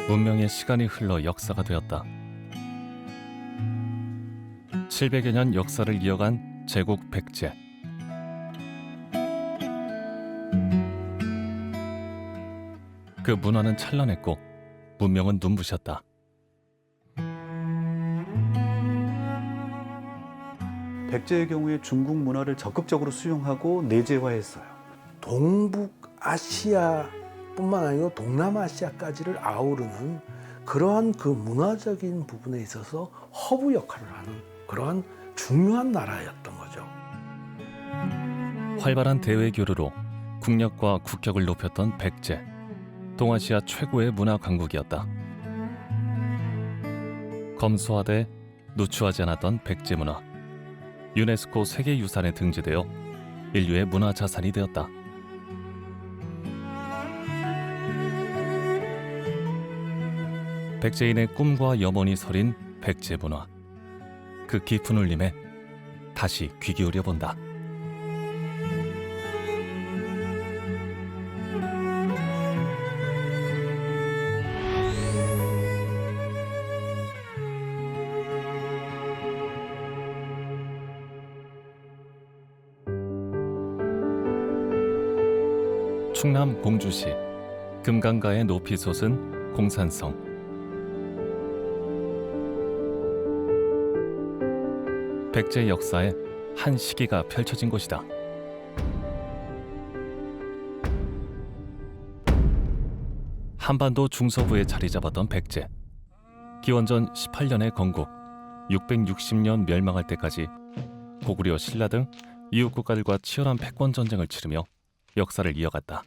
문명의 시간이 흘러 역사가 되었다. 700여 년 역사를 이어간 제국 백제. 그 문화는 찬란했고 문명은 눈부셨다. 백제의 경우에 중국 문화를 적극적으로 수용하고 내재화했어요. 동북아시아뿐만 아니고 동남아시아까지를 아우르는 그러한 그 문화적인 부분에 있어서 허브 역할을 하는 그러한 중요한 나라였던 거죠. 활발한 대외 교류로 국력과 국격을 높였던 백제. 동아시아 최고의 문화 강국이었다. 검소하되 누추하지 않았던 백제 문화. 유네스코 세계유산에 등재되어 인류의 문화자산이 되었다. 백제인의 꿈과 염원이 서린 백제 문화. 그 깊은 울림에 다시 귀 기울여 본다. 충남 공주시 금강가의 높이 솟은 공산성. 백제 역사의 한 시기가 펼쳐진 곳이다. 한반도 중서부에 자리 잡았던 백제. 기원전 18년의 건국, 660년 멸망할 때까지 고구려, 신라 등 이웃 국가들과 치열한 패권 전쟁을 치르며 역사를 이어갔다.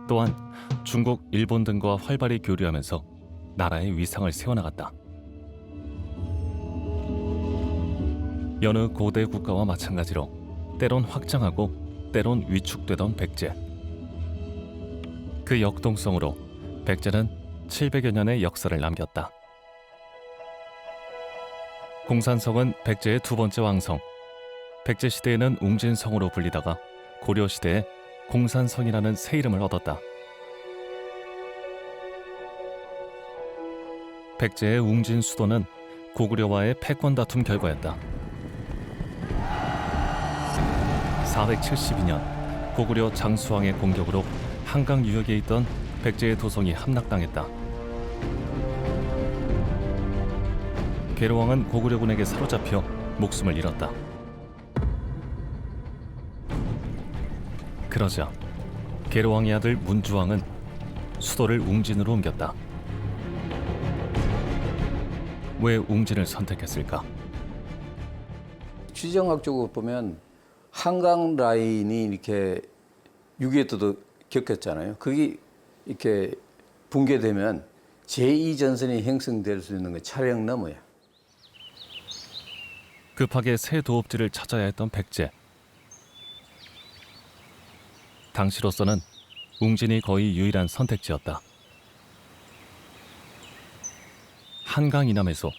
또한 중국, 일본 등과 활발히 교류하면서 나라의 위상을 세워나갔다. 여느 고대 국가와 마찬가지로 때론 확장하고 때론 위축되던 백제. 그 역동성으로 백제는 700여 년의 역사를 남겼다. 공산성은 백제의 두 번째 왕성. 백제 시대에는 웅진성으로 불리다가 고려 시대에 공산성이라는 새 이름을 얻었다. 백제의 웅진 수도는 고구려와의 패권 다툼 결과였다. 472년 고구려 장수왕의 공격으로 한강 유역에 있던 백제의 도성이 함락당했다. 계로왕은 고구려군에게 사로잡혀 목숨을 잃었다. 그러자 계로왕의 아들 문주왕은 수도를 웅진으로 옮겼다. 왜 웅진을 선택했을까? 지정학적으로 보면 한강 라인이 이렇게 6.25도 겪었잖아요. 그게 이렇게 붕괴되면 제2전선이 형성될 수 있는 건 차량 너머야. 급하게 새 도읍지를 찾아야 했던 백제. 당시로서는 웅진이 거의 유일한 선택지였다. 한강 이남에서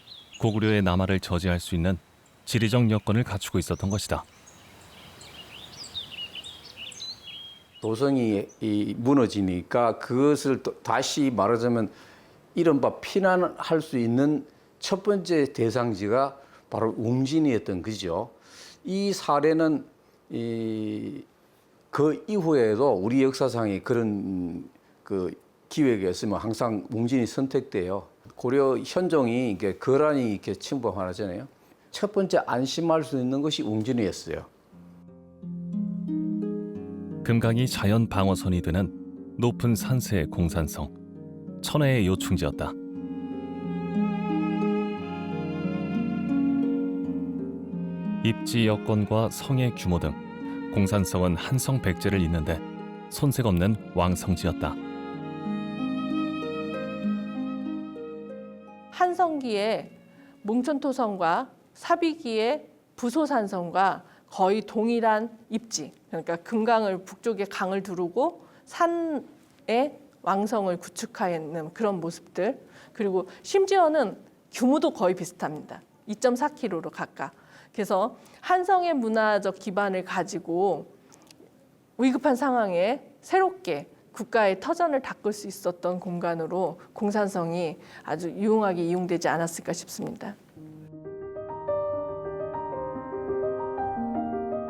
고구려의 남하를 저지할 수 있는 지리적 여건을 갖추고 있었던 것이다. 도성이 무너지니까 그것을 다시 말하자면 이른바 피난할 수 있는 첫 번째 대상지가 바로 웅진이었던 거죠. 이 사례는 그 이후에도 우리 역사상에 그런 그 기회가 있으면 항상 웅진이 선택돼요. 고려 현종이 이렇게 거란이 이렇게 침범하잖아요. 첫 번째 안심할 수 있는 것이 웅진이었어요. 금강이 자연 방어선이 되는 높은 산세의 공산성, 천혜의 요충지였다. 입지 여건과 성의 규모 등 공산성은 한성 백제를 잇는데 손색 없는 왕성지였다. 한성기의 몽천토성과 사비기의 부소산성과 거의 동일한 입지, 그러니까 금강을 북쪽에 강을 두르고 산에 왕성을 구축하는 그런 모습들, 그리고 심지어는 규모도 거의 비슷합니다. 2.4km로 각각. 그래서 한성의 문화적 기반을 가지고 위급한 상황에 새롭게 국가의 터전을 닦을 수 있었던 공간으로 공산성이 아주 유용하게 이용되지 않았을까 싶습니다.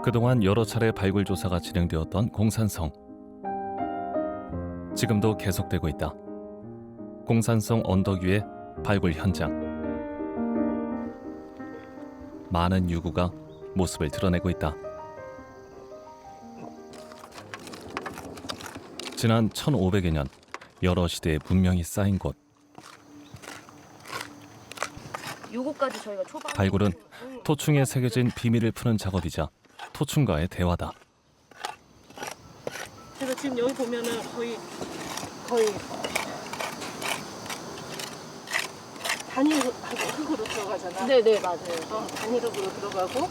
그동안 여러 차례 발굴 조사가 진행되었던 공산성. 지금도 계속되고 있다. 공산성 언덕 위의 발굴 현장. 많은 유구가 모습을 드러내고 있다. 지난 1500여 년 여러 시대의 문명이 쌓인 곳. 요거까지 저희가 초반 발굴은 토충에 새겨진 비밀을 푸는 작업이자 토충과의 대화다. 그래서 지금 여기 보면은 거의 단일흙으로 들어가잖아. 네네 맞아요. 단일흙으로 들어가고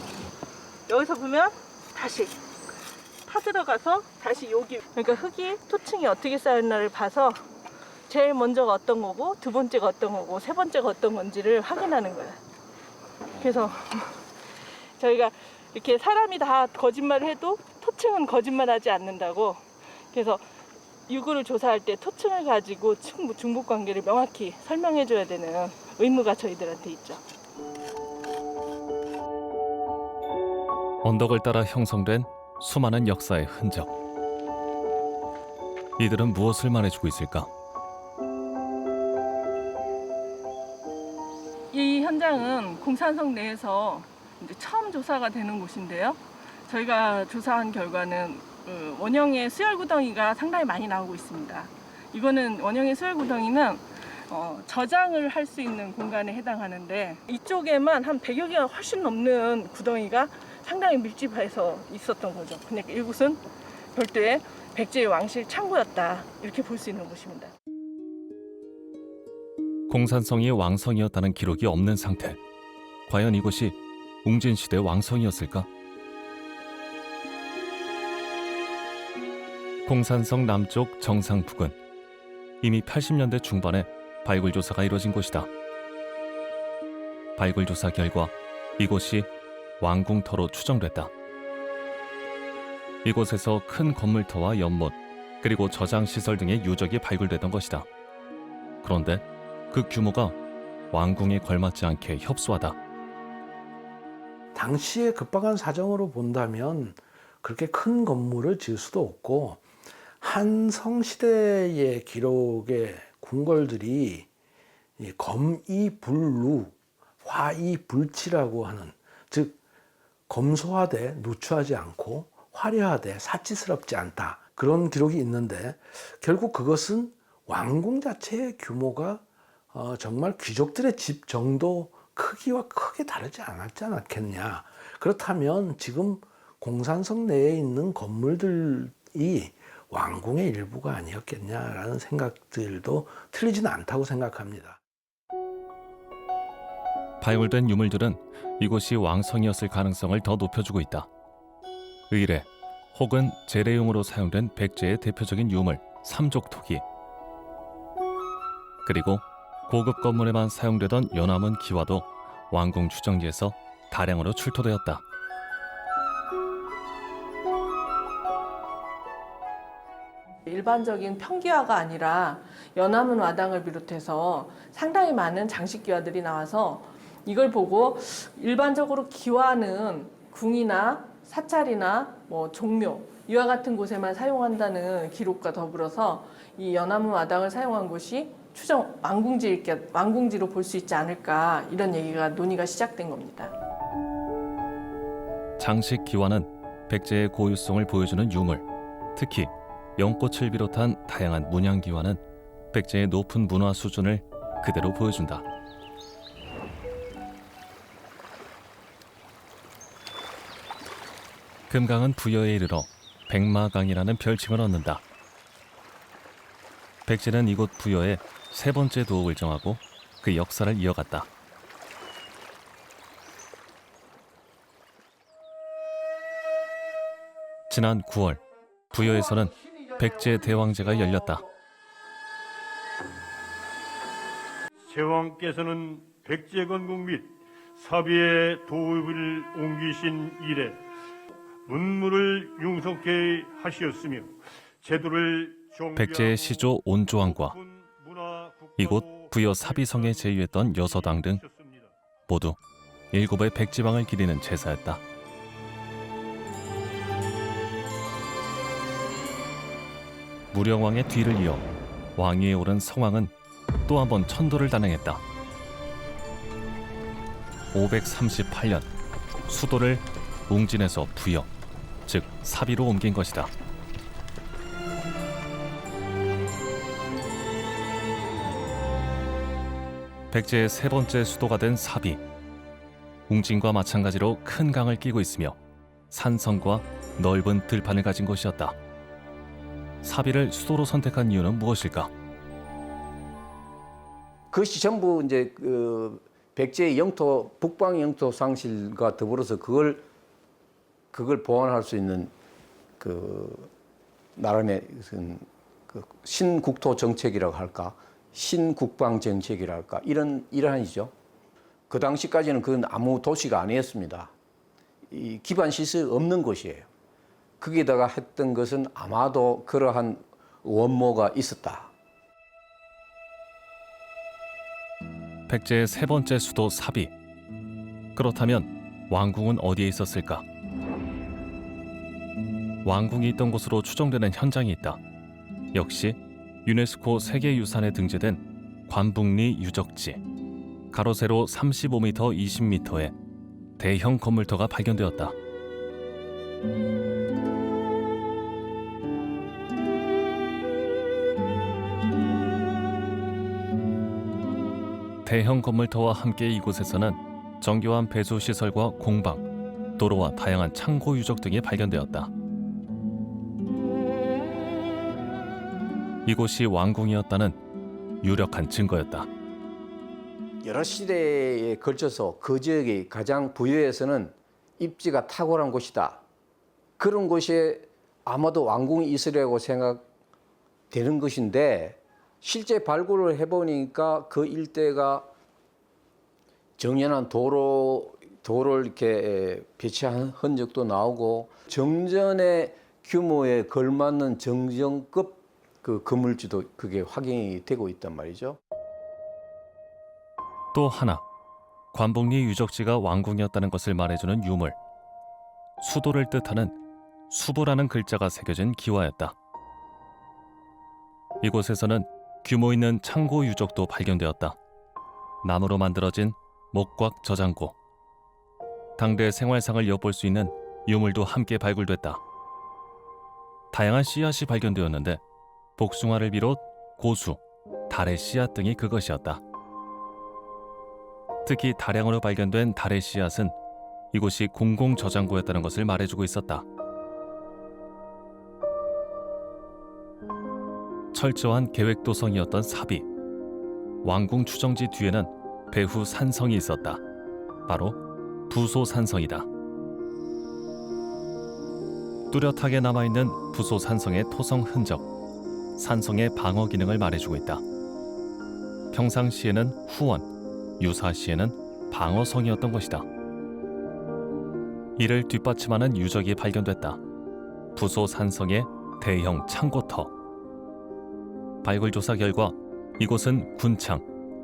여기서 보면 다시 파 들어가서 다시 여기 그러니까 흙이 토층이 어떻게 쌓였나를 봐서 제일 먼저가 어떤 거고 두 번째가 어떤 거고 세 번째가 어떤 건지를 확인하는 거야. 그래서 저희가 이렇게 사람이 다 거짓말을 해도 토층은 거짓말하지 않는다고. 그래서 유구를 조사할 때 토층을 가지고 중복 관계를 명확히 설명해줘야 되는 의무가 저희들한테 있죠. 언덕을 따라 형성된 수많은 역사의 흔적. 이들은 무엇을 말해주고 있을까? 이 현장은 공산성 내에서 이제 처음 조사가 되는 곳인데요. 저희가 조사한 결과는 원형의 수열구덩이가 상당히 많이 나오고 있습니다. 이거는 원형의 수열구덩이는 저장을 할 수 있는 공간에 해당하는데 이쪽에만 한 100여 개가 훨씬 넘는 구덩이가 상당히 밀집해서 있었던 거죠. 그러니까 이곳은 별도의 백제의 왕실 창고였다. 이렇게 볼 수 있는 곳입니다. 공산성이 왕성이었다는 기록이 없는 상태. 과연 이곳이 웅진시대 왕성이었을까? 공산성 남쪽 정상 부근. 이미 80년대 중반에 발굴 조사가 이루어진 곳이다. 발굴 조사 결과 이곳이 왕궁터로 추정됐다. 이곳에서 큰 건물터와 연못, 그리고 저장시설 등의 유적이 발굴되던 것이다. 그런데 그 규모가 왕궁에 걸맞지 않게 협소하다. 당시의 급박한 사정으로 본다면 그렇게 큰 건물을 지을 수도 없고, 한성시대의 기록의 궁궐들이 검이불루, 화이불치라고 하는, 즉 검소하되 누추하지 않고 화려하되 사치스럽지 않다, 그런 기록이 있는데, 결국 그것은 왕궁 자체의 규모가 정말 귀족들의 집 정도 크기와 크게 다르지 않았겠냐. 그렇다면 지금 공산성 내에 있는 건물들이 왕궁의 일부가 아니었겠냐라는 생각들도 틀리지는 않다고 생각합니다. 발굴된 유물들은 이곳이 왕성이었을 가능성을 더 높여주고 있다. 의례 혹은 제례용으로 사용된 백제의 대표적인 유물 삼족토기, 그리고 고급 건물에만 사용되던 연암은 기와도 왕궁 추정지에서 다량으로 출토되었다. 일반적인 평기화가 아니라 연암은 와당을 비롯해서 상당히 많은 장식기와들이 나와서 이걸 보고 일반적으로 기와는 궁이나 사찰이나 종묘 이와 같은 곳에만 사용한다는 기록과 더불어서 이 연암은 와당을 사용한 곳이 추정 왕궁지로 볼 수 있지 않을까, 이런 논의가 시작된 겁니다. 장식 기와는 백제의 고유성을 보여주는 유물, 특히 연꽃을 비롯한 다양한 문양 기와는 백제의 높은 문화 수준을 그대로 보여준다. 금강은 부여에 이르러 백마강이라는 별칭을 얻는다. 백제는 이곳 부여에 세 번째 도읍을 정하고 그 역사를 이어갔다. 지난 9월 부여에서는 백제 대왕제가 열렸다. 제왕께서는 백제 건국 및 사비의 도읍을 옮기신 이래 문물을 융성케 하시었으며 제도를 백제의 시조 온조왕과 이곳 부여 사비성에 제위했던 여서당 등 모두 7의 백지방을 기리는 제사였다. 무령왕의 뒤를 이어 왕위에 오른 성왕은 또 한 번 천도를 단행했다. 538년 수도를 웅진에서 부여, 즉 사비로 옮긴 것이다. 백제의 세 번째 수도가 된 사비. 웅진과 마찬가지로 큰 강을 끼고 있으며 산성과 넓은 들판을 가진 곳이었다. 사비를 수도로 선택한 이유는 무엇일까? 그것이 전부 이제 그 백제의 영토, 북방 영토 상실과 더불어서 그걸 보완할 수 있는 그 나름의 그 신국토 정책이라고 할까, 신국방 정책이라 할까, 이러한이죠. 그 당시까지는 그건 아무 도시가 아니었습니다. 이 기반 시설이 없는 곳이에요. 거기다가 했던 것은 아마도 그러한 원모가 있었다. 백제의 세 번째 수도 사비. 그렇다면 왕궁은 어디에 있었을까? 왕궁이 있던 곳으로 추정되는 현장이 있다. 역시 유네스코 세계유산에 등재된 관북리 유적지. 가로 세로 35m, 20m의 대형 건물터가 발견되었다. 대형 건물터와 함께 이곳에서는 정교한 배수 시설과 공방, 도로와 다양한 창고 유적 등이 발견되었다. 이곳이 왕궁이었다는 유력한 증거였다. 여러 시대에 걸쳐서 그 지역이 가장 부여에서는 입지가 탁월한 곳이다. 그런 곳에 아마도 왕궁이 있으려고 생각되는 것인데 실제 발굴을 해보니까 그 일대가 정연한 도로를 이렇게 배치한 흔적도 나오고 정전의 규모에 걸맞는 정전급 그 건물지도 그게 확인이 되고 있단 말이죠. 또 하나, 관북리 유적지가 왕궁이었다는 것을 말해주는 유물. 수도를 뜻하는 수부라는 글자가 새겨진 기와였다. 이곳에서는 규모 있는 창고 유적도 발견되었다. 나무로 만들어진 목곽 저장고. 당대 생활상을 엿볼 수 있는 유물도 함께 발굴됐다. 다양한 씨앗이 발견되었는데 복숭아를 비롯 고수, 달의 씨앗 등이 그것이었다. 특히 다량으로 발견된 달의 씨앗은 이곳이 공공 저장고였다는 것을 말해주고 있었다. 철저한 계획도성이었던 사비. 왕궁 추정지 뒤에는 배후 산성이 있었다. 바로 부소산성이다. 뚜렷하게 남아있는 부소산성의 토성 흔적, 산성의 방어 기능을 말해주고 있다. 평상시에는 후원, 유사시에는 방어성이었던 것이다. 이를 뒷받침하는 유적이 발견됐다. 부소산성의 대형 창고터. 발굴 조사 결과 이곳은 군창,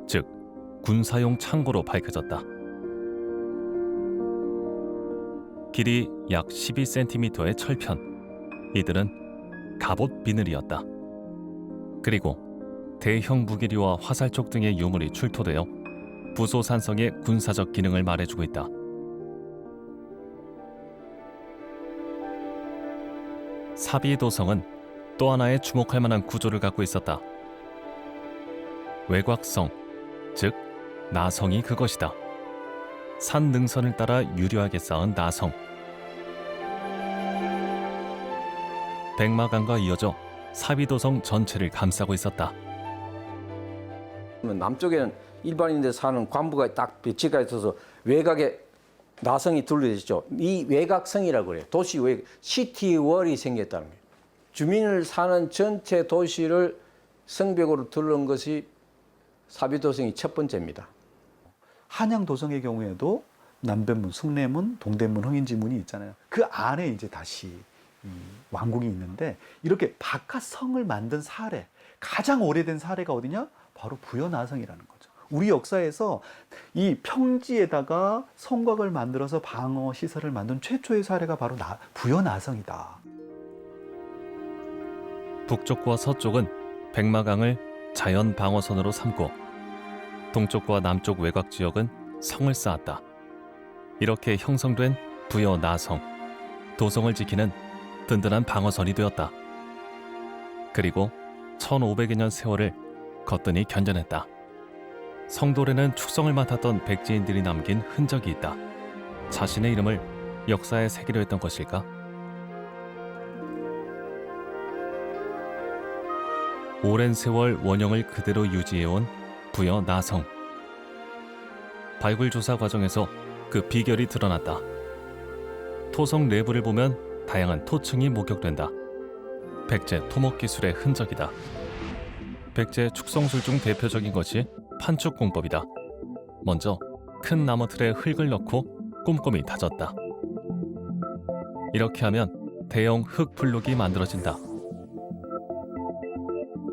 즉 군사용 창고로 밝혀졌다. 길이 약 12cm의 철편. 이들은 갑옷 비늘이었다. 그리고 대형 무기리와 화살촉 등의 유물이 출토되어 부소산성의 군사적 기능을 말해주고 있다. 사비도성은 또 하나의 주목할 만한 구조를 갖고 있었다. 외곽성, 즉 나성이 그것이다. 산 능선을 따라 유려하게 쌓은 나성. 백마강과 이어져 사비도성 전체를 감싸고 있었다. 남쪽에는 일반인들 사는 관부가 딱 배치가 있어서 외곽에 나성이 둘러져 있죠. 이 외곽성이라고 그래요. 도시 외곽, 시티월이 생겼다는 거예요. 주민을 사는 전체 도시를 성벽으로 둘러온 것이 사비도성이 첫 번째입니다. 한양도성의 경우에도 남대문, 숭례문, 동대문, 흥인지문이 있잖아요. 그 안에 이제 다시 왕궁이 있는데 이렇게 바깥성을 만든 사례, 가장 오래된 사례가 어디냐? 바로 부여나성이라는 거죠. 우리 역사에서 이 평지에다가 성곽을 만들어서 방어 시설을 만든 최초의 사례가 바로 부여나성이다. 북쪽과 서쪽은 백마강을 자연 방어선으로 삼고 동쪽과 남쪽 외곽 지역은 성을 쌓았다. 이렇게 형성된 부여나성, 도성을 지키는 든든한 방어선이 되었다. 그리고 1500여 년 세월을 거뜬히 견뎌냈다. 성돌에는 축성을 맡았던 백제인들이 남긴 흔적이 있다. 자신의 이름을 역사에 새기려 했던 것일까? 오랜 세월 원형을 그대로 유지해온 부여나성. 발굴 조사 과정에서 그 비결이 드러났다. 토성 내부를 보면 다양한 토층이 목격된다. 백제 토목 기술의 흔적이다. 백제 축성술 중 대표적인 것이 판축 공법이다. 먼저 큰 나무 틀에 흙을 넣고 꼼꼼히 다졌다. 이렇게 하면 대형 흙 블록이 만들어진다.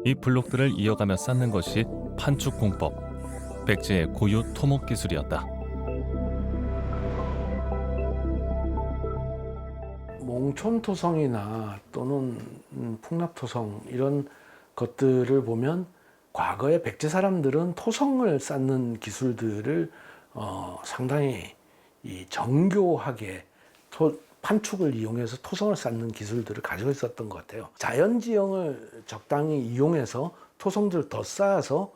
이 블록들을 이어가며 쌓는 것이 판축 공법, 백제의 고유 토목 기술이었다. 몽촌토성이나 또는 풍납토성 이런 것들을 보면 과거에 백제 사람들은 토성을 쌓는 기술들을 상당히 정교하게 판축을 이용해서 토성을 쌓는 기술들을 가지고 있었던 것 같아요. 자연지형을 적당히 이용해서 토성들을 더 쌓아서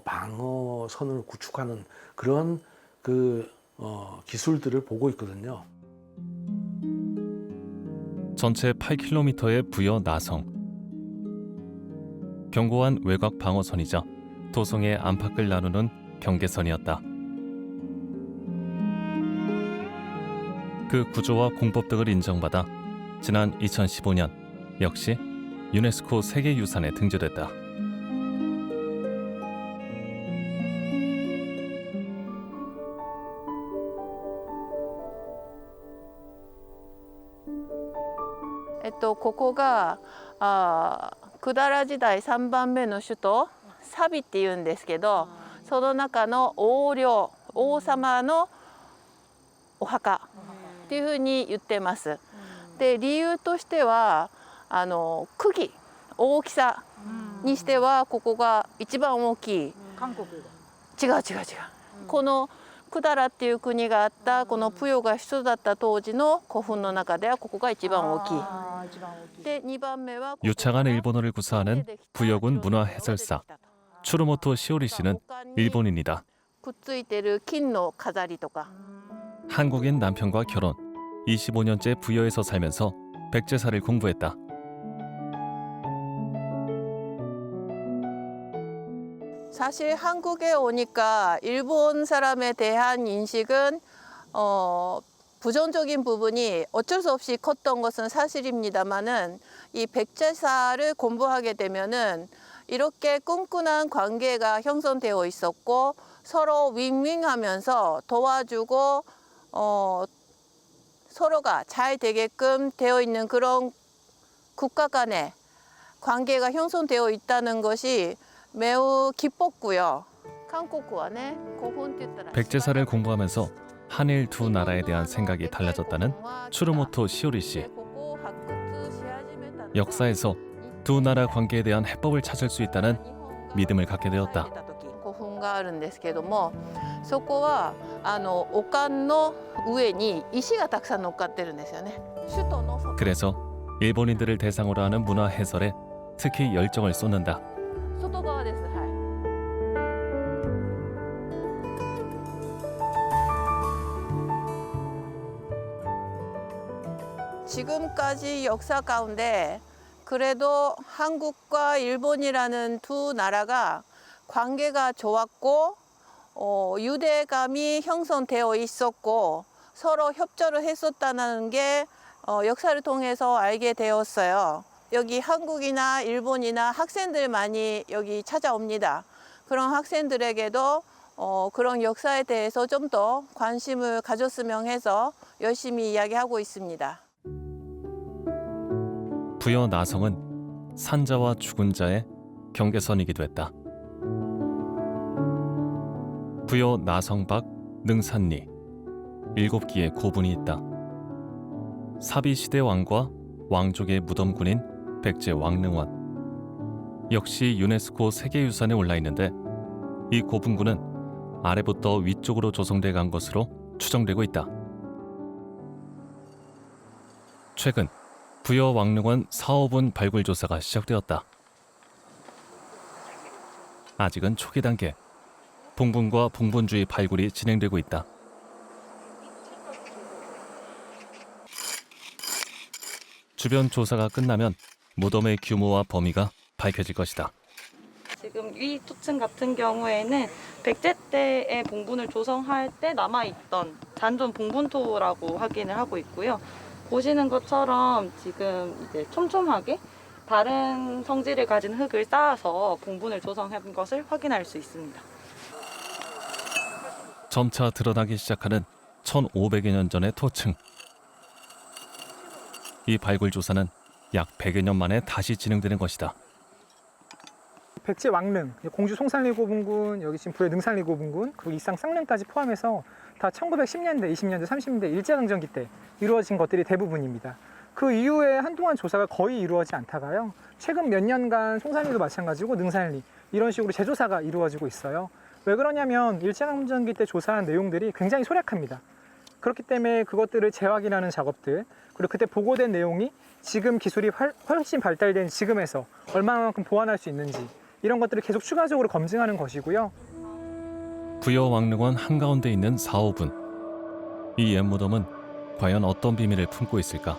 방어선을 구축하는 그런 기술들을 보고 있거든요. 전체 8km의 부여나성. 견고한 외곽 방어선이자 도성의 안팎을 나누는 경계선이었다. 그 구조와 공법 등을 인정받아 지난 2015년 역시 유네스코 세계유산에 등재됐다.ここが百済時代3番目の首都サビっていうんですけど、その中の王陵、王様のお墓っていうふうに言ってます。で、理由としては区切大きさにしてはここが一番大きい。韓国違う。この百済っていう国があったこのプヨが首都だった当時の古墳の中ではここが一番大きい。で、2番目は 유창한 일본어를 구사하는 부여군 문화해설사 추르모토 시오리 씨는 일본인이다. くっついてる金の飾りとか。 한국인 남편과 결혼, 25년째 부여에서 살면서 백제사를 공부했다. 사실 한국에 오니까 일본 사람에 대한 인식은 부정적인 부분이 어쩔 수 없이 컸던 것은 사실입니다만은 이 백제사를 공부하게 되면은 이렇게 끈끈한 관계가 형성되어 있었고 서로 윈윈하면서 도와주고 서로가 잘 되게끔 되어 있는 그런 국가 간의 관계가 형성되어 있다는 것이 매우 기뻤고요. 한국과는 백제사를 공부하면서 한일 두 나라에 대한 생각이 달라졌다는 추르모토 시오리 씨. 역사에서 두 나라 관계에 대한 해법을 찾을 수 있다는 믿음을 갖게 되었다. 古墳があるんですけども、そこはお棺の上に石がたくさん乗っかってるんですよね。首都の外。 그래서 일본인들을 대상으로 하는 문화 해설에 특히 열정을 쏟는다. 外側です。はい。 지금까지 역사 가운데 그래도 한국과 일본이라는 두 나라가 관계가 좋았고 유대감이 형성되어 있었고 서로 협조를 했었다는 게 역사를 통해서 알게 되었어요. 여기 한국이나 일본이나 학생들 많이 여기 찾아옵니다. 그런 학생들에게도 그런 역사에 대해서 좀 더 관심을 가졌으면 해서 열심히 이야기하고 있습니다. 부여 나성은 산자와 죽은 자의 경계선이기도 했다. 부여 나성박 능산리 7기의 고분이 있다. 사비시대 왕과 왕족의 무덤군인 백제 왕릉원. 역시 유네스코 세계유산에 올라있는데 이 고분군은 아래부터 위쪽으로 조성돼 간 것으로 추정되고 있다. 최근 부여 왕릉원 사호분 발굴 조사가 시작되었다. 아직은 초기 단계. 봉분과 봉분주의 발굴이 진행되고 있다. 주변 조사가 끝나면 무덤의 규모와 범위가 밝혀질 것이다. 지금 위 토층 같은 경우에는 백제 때의 봉분을 조성할 때 남아있던 잔존 봉분토라고 확인을 하고 있고요. 보시는 것처럼 지금 이제 촘촘하게 다른 성질을 가진 흙을 쌓아서 봉분을 조성한 것을 확인할 수 있습니다. 점차 드러나기 시작하는 1500여 년 전의 토층. 이 발굴 조사는 약 100여 년 만에 다시 진행되는 것이다. 백제 왕릉, 공주 송산리 고분군, 여기 지금 부여 능산리 고분군, 그리고 이상 쌍릉까지 포함해서 다 1910년대, 20년대, 30년대 일제강점기 때 이루어진 것들이 대부분입니다. 그 이후에 한동안 조사가 거의 이루어지지 않다가요. 최근 몇 년간 송산리도 마찬가지고 능산리 이런 식으로 재조사가 이루어지고 있어요. 왜 그러냐면 일제강점기 때 조사한 내용들이 굉장히 소략합니다. 그렇기 때문에 그것들을 재확인하는 작업들, 그리고 그때 보고된 내용이 지금 기술이 훨씬 발달된 지금에서 얼마만큼 보완할 수 있는지 이런 것들을 계속 추가적으로 검증하는 것이고요. 부여 왕릉원 한가운데 있는 사호분. 이 옛무덤은 과연 어떤 비밀을 품고 있을까?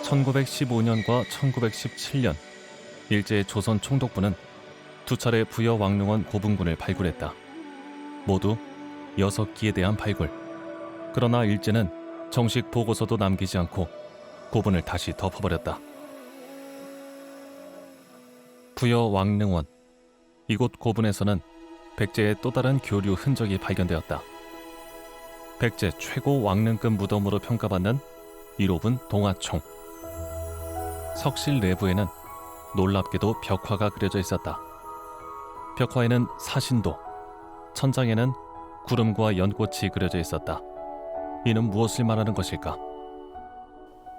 1915년과 1917년 일제 조선 총독부는 두 차례 부여 왕릉원 고분군을 발굴했다. 모두 6기에 대한 발굴. 그러나 일제는 정식 보고서도 남기지 않고 고분을 다시 덮어버렸다. 부여 왕릉원. 이곳 고분에서는 백제의 또 다른 교류 흔적이 발견되었다. 백제 최고 왕릉급 무덤으로 평가받는 1호분 동화총. 석실 내부에는 놀랍게도 벽화가 그려져 있었다. 벽화에는 사신도, 천장에는 구름과 연꽃이 그려져 있었다. 이는 무엇을 말하는 것일까?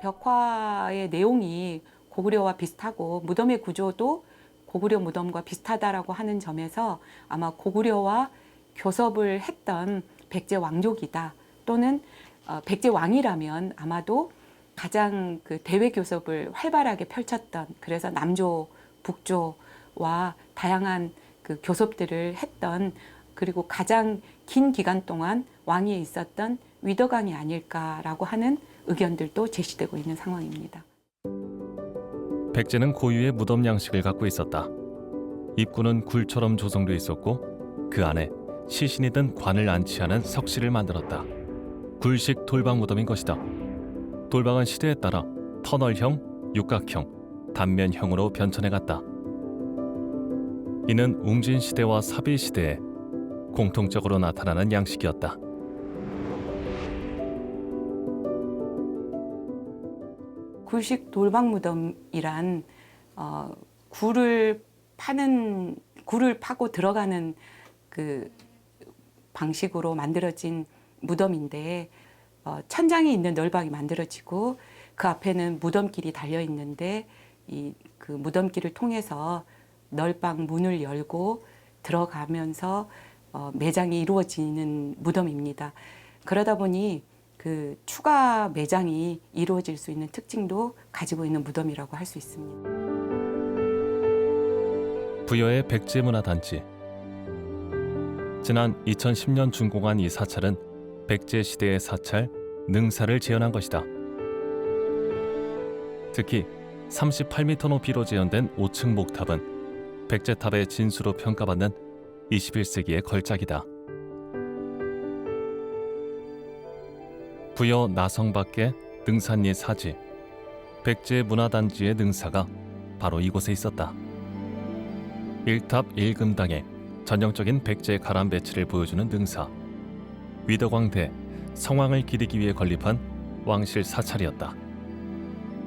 벽화의 내용이 고구려와 비슷하고 무덤의 구조도 고구려 무덤과 비슷하다라고 하는 점에서 아마 고구려와 교섭을 했던 백제 왕족이다. 또는 백제 왕이라면 아마도 가장 그 대외 교섭을 활발하게 펼쳤던, 그래서 남조, 북조와 다양한 그 교섭들을 했던, 그리고 가장 긴 기간 동안 왕위에 있었던 위덕왕이 아닐까라고 하는 의견들도 제시되고 있는 상황입니다. 백제는 고유의 무덤 양식을 갖고 있었다. 입구는 굴처럼 조성되어 있었고 그 안에 시신이 든 관을 안치하는 석실을 만들었다. 굴식 돌방 무덤인 것이다. 돌방은 시대에 따라 터널형, 육각형, 단면형으로 변천해갔다. 이는 웅진시대와 사비시대에 공통적으로 나타나는 양식이었다. 굴식 돌방무덤이란 굴을 파고 들어가는 그 방식으로 만들어진 무덤인데, 천장이 있는 널방이 만들어지고 그 앞에는 무덤길이 달려 있는데 그 무덤길을 통해서 널방 문을 열고 들어가면서 매장이 이루어지는 무덤입니다. 그러다 보니 그 추가 매장이 이루어질 수 있는 특징도 가지고 있는 무덤이라고 할 수 있습니다. 부여의 백제문화단지. 지난 2010년 준공한 이 사찰은 백제 시대의 사찰 능사를 재현한 것이다. 특히 38m 높이로 재현된 5층 목탑은 백제탑의 진수로 평가받는 21세기의 걸작이다. 부여 나성 밖의 능산리 사지, 백제 문화단지의 능사가 바로 이곳에 있었다. 1탑 1금당에 전형적인 백제 가람 배치를 보여주는 능사. 위덕왕대 성왕을 기리기 위해 건립한 왕실 사찰이었다.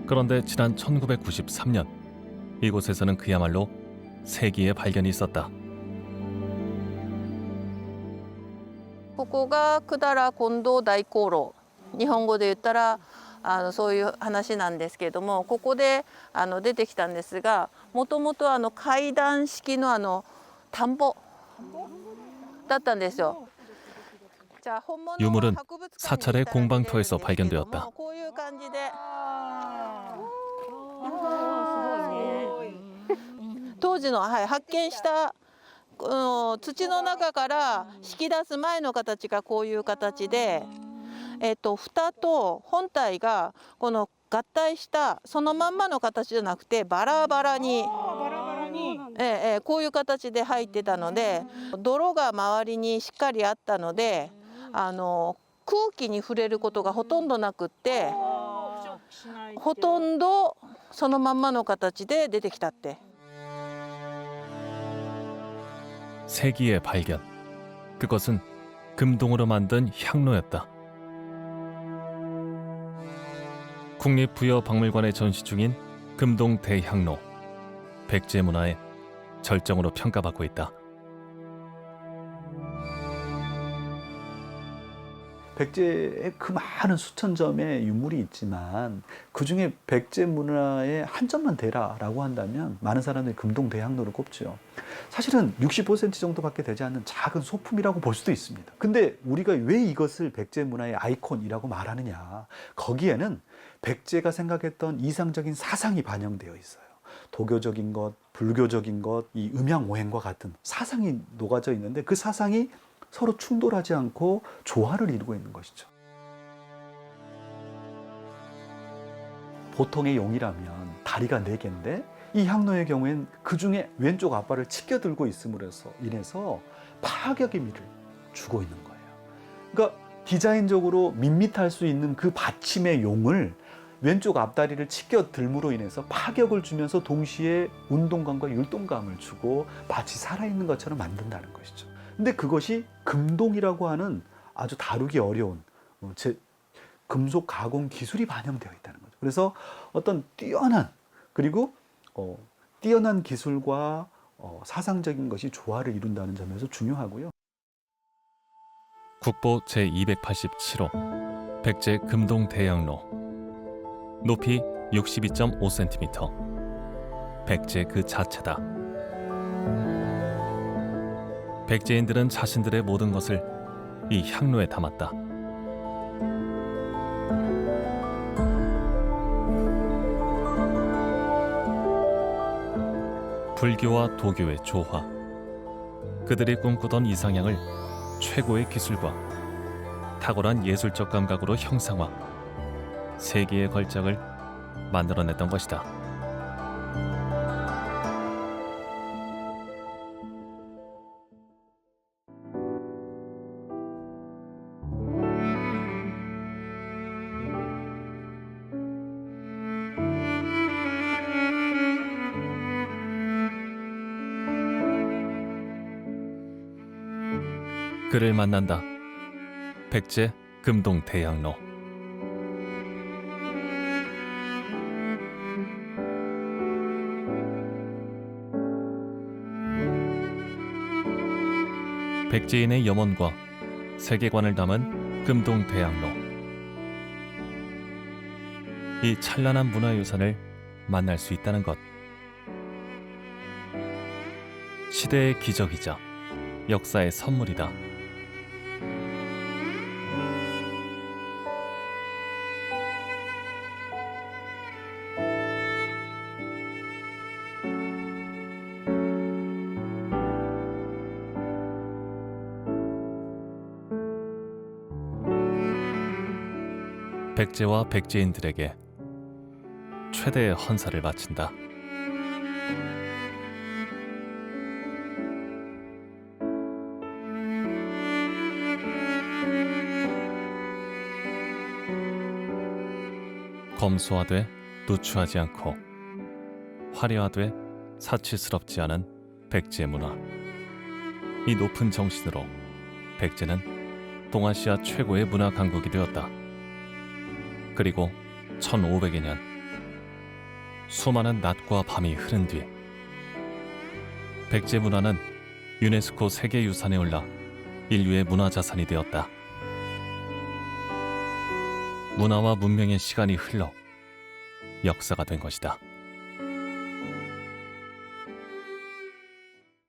그런데 지난 1993년 이곳에서는 그야말로 세기의 발견이 있었다. ここが百済金堂大香炉、日本語で言ったらそういう話なんですけれども、ここで出てきたんですが、もともと階段式の田んぼだったんですよ。 유물은 사찰의 공방터에서 발견되었다. こういう感じで当時の、発見した土の中から引き出す前の形がこういう形で、蓋と本体がこの合体したそのまんまの形じゃなくてバラバラにこういう形で入ってたので、泥が周りにしっかりあったので空気に触れることがほとんどなくって、ほとんどそのまんまの形で出てきたって。 세기의 발견. 그것은 금동으로 만든 향로였다. 국립부여박물관에 전시 중인 금동 대향로. 백제 문화의 절정으로 평가받고 있다. 백제의 그 많은 수천 점의 유물이 있지만 그중에 백제 문화의 한 점만 대라라고 한다면 많은 사람들이 금동 대향로를 꼽죠. 사실은 65cm 정도밖에 되지 않는 작은 소품이라고 볼 수도 있습니다. 근데 우리가 왜 이것을 백제 문화의 아이콘이라고 말하느냐. 거기에는 백제가 생각했던 이상적인 사상이 반영되어 있어요. 도교적인 것, 불교적인 것, 이 음양오행과 같은 사상이 녹아져 있는데 그 사상이 서로 충돌하지 않고 조화를 이루고 있는 것이죠. 보통의 용이라면 다리가 4개인데 이 향로의 경우엔 그 중에 왼쪽 앞발을 치켜 들고 있음으로 인해서 파격의 미를 주고 있는 거예요. 그러니까 디자인적으로 밋밋할 수 있는 그 받침의 용을 왼쪽 앞다리를 치켜 들므로 인해서 파격을 주면서 동시에 운동감과 율동감을 주고 마치 살아있는 것처럼 만든다는 것이죠. 근데 그것이 금동이라고 하는 아주 다루기 어려운 금속 가공 기술이 반영되어 있다는 거죠. 그래서 어떤 뛰어난 그리고 뛰어난 기술과 사상적인 것이 조화를 이룬다는 점에서 중요하고요. 국보 제287호 백제 금동 대향로. 높이 62.5cm. 백제 그 자체다. 백제인들은 자신들의 모든 것을 이 향로에 담았다. 불교와 도교의 조화. 그들이 꿈꾸던 이상향을 최고의 기술과 탁월한 예술적 감각으로 형상화. 세계의 걸작을 만들어냈던 것이다. 그를 만난다. 백제 금동 대향로. 백제인의 염원과 세계관을 담은 금동 대향로. 이 찬란한 문화유산을 만날 수 있다는 것. 시대의 기적이자 역사의 선물이다. 백제와 백제인들에게 최대의 헌사를 바친다. 검소하되 누추하지 않고 화려하되 사치스럽지 않은 백제 문화. 이 높은 정신으로 백제는 동아시아 최고의 문화 강국이 되었다. 그리고 1500여 년 수많은 낮과 밤이 흐른 뒤 백제 문화는 유네스코 세계유산에 올라 인류의 문화자산이 되었다. 문화와 문명의 시간이 흘러 역사가 된 것이다.